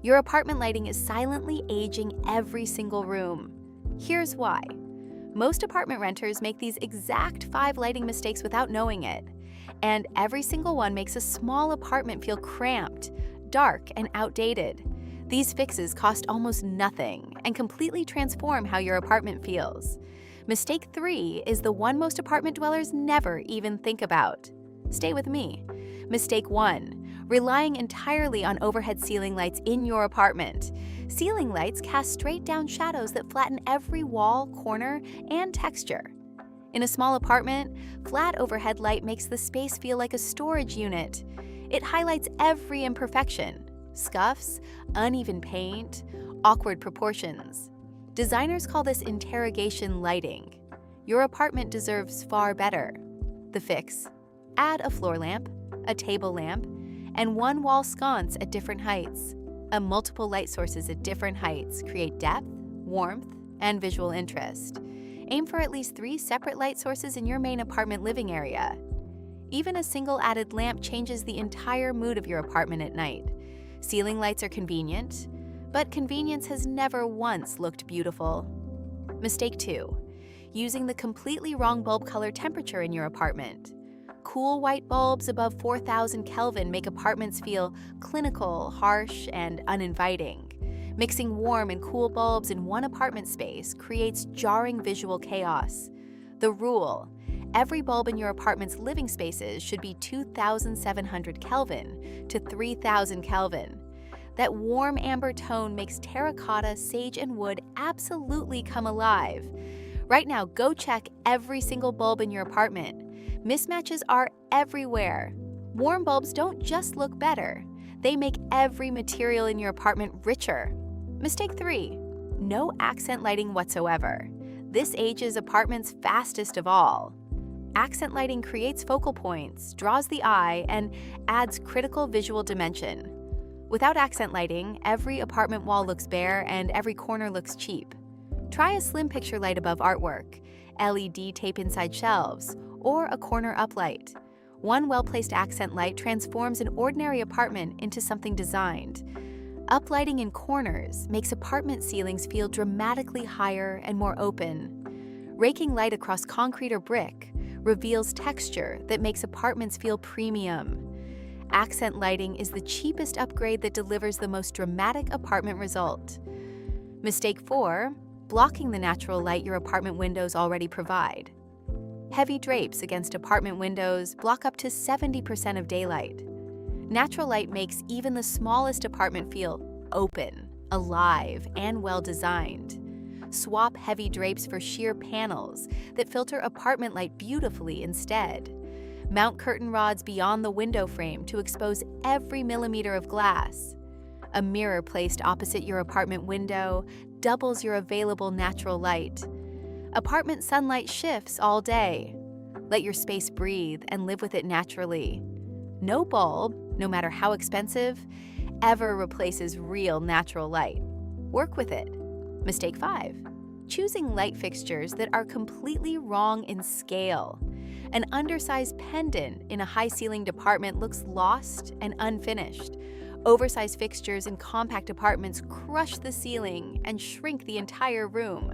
Your apartment lighting is silently aging every single room. Here's why. Most apartment renters make these exact 5 lighting mistakes without knowing it, and every single one makes a small apartment feel cramped, dark, and outdated. These fixes cost almost nothing and completely transform how your apartment feels. Mistake 3 is the one most apartment dwellers never even think about. Stay with me. Mistake 1. Relying entirely on overhead ceiling lights in your apartment. Ceiling lights cast straight down shadows that flatten every wall, corner, and texture. In a small apartment, flat overhead light makes the space feel like a storage unit. It highlights every imperfection: scuffs, uneven paint, awkward proportions. Designers call this interrogation lighting. Your apartment deserves far better. The fix: add a floor lamp, a table lamp, and one wall sconce at different heights. Multiple light sources at different heights create depth, warmth, and visual interest. Aim for at least 3 separate light sources in your main apartment living area. Even a single added lamp changes the entire mood of your apartment at night. Ceiling lights are convenient, but convenience has never once looked beautiful. Mistake 2. Using the completely wrong bulb color temperature in your apartment. Cool white bulbs above 4,000 Kelvin make apartments feel clinical, harsh, and uninviting. Mixing warm and cool bulbs in one apartment space creates jarring visual chaos. The rule: every bulb in your apartment's living spaces should be 2,700 Kelvin to 3,000 Kelvin. That warm amber tone makes terracotta, sage, and wood absolutely come alive. Right now, go check every single bulb in your apartment. Mismatches are everywhere. Warm bulbs don't just look better, they make every material in your apartment richer. Mistake 3. No accent lighting whatsoever. This ages apartments fastest of all. Accent lighting creates focal points, draws the eye, and adds critical visual dimension. Without accent lighting, every apartment wall looks bare and every corner looks cheap. Try a slim picture light above artwork, LED tape inside shelves, or a corner uplight. One well-placed accent light transforms an ordinary apartment into something designed. Uplighting in corners makes apartment ceilings feel dramatically higher and more open. Raking light across concrete or brick reveals texture that makes apartments feel premium. Accent lighting is the cheapest upgrade that delivers the most dramatic apartment result. Mistake 4. Blocking the natural light your apartment windows already provide. Heavy drapes against apartment windows block up to 70% of daylight. Natural light makes even the smallest apartment feel open, alive, and well-designed. Swap heavy drapes for sheer panels that filter apartment light beautifully instead. Mount curtain rods beyond the window frame to expose every millimeter of glass. A mirror placed opposite your apartment window doubles your available natural light. Apartment sunlight shifts all day. Let your space breathe and live with it naturally. No bulb, no matter how expensive, ever replaces real natural light. Work with it. Mistake 5. Choosing light fixtures that are completely wrong in scale. An undersized pendant in a high-ceilinged apartment looks lost and unfinished. Oversized fixtures in compact apartments crush the ceiling and shrink the entire room.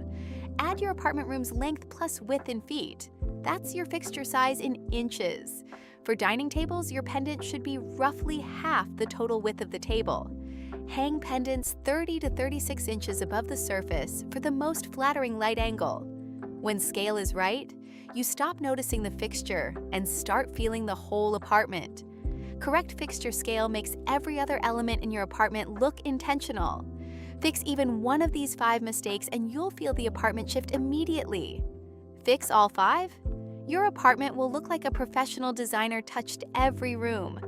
Add your apartment room's length plus width in feet. That's your fixture size in inches. For dining tables, your pendant should be roughly half the total width of the table. Hang pendants 30 to 36 inches above the surface for the most flattering light angle. When scale is right, you stop noticing the fixture and start feeling the whole apartment. Correct fixture scale makes every other element in your apartment look intentional. Fix even one of these 5 mistakes and you'll feel the apartment shift immediately. Fix all 5? Your apartment will look like a professional designer touched every room.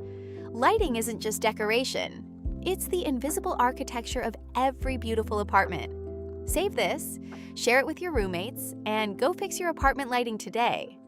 Lighting isn't just decoration. It's the invisible architecture of every beautiful apartment. Save this, share it with your roommates, and go fix your apartment lighting today.